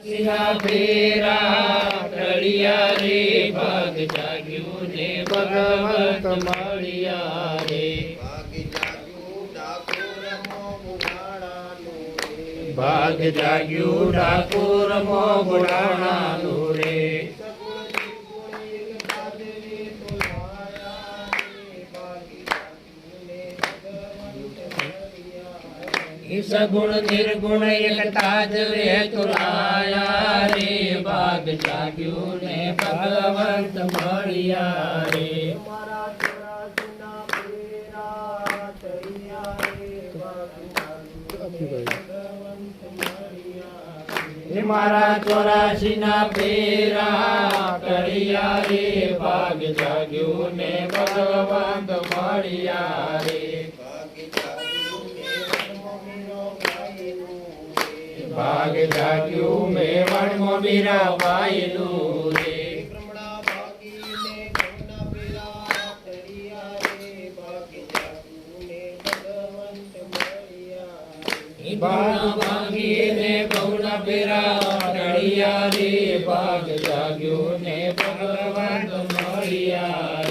સિના ફેરા ટળિયા રે ભાગ જાગ્યું ને ભગવંત મળ્યા રે ભાગ જાગ્યું ડાકોર મોગડાણાનું રે સગુણ નિર્ગુણ એકતા જ રે તુલાયા રે ભાગ જાગ્યું ને ભગવંત મળ્યા રે મારા 84 ના ફેરા ટળિયા રે ભાગ જાગ્યું ને ભગવંત મળ્યા રે ભાગ જાગ્યું મેં વણમાં મીરાબાઈનું રે ભાગીને ગૌના પેરા ટળિયા રે ભાગ જાગ્યું ને ભગવંત મળ્યા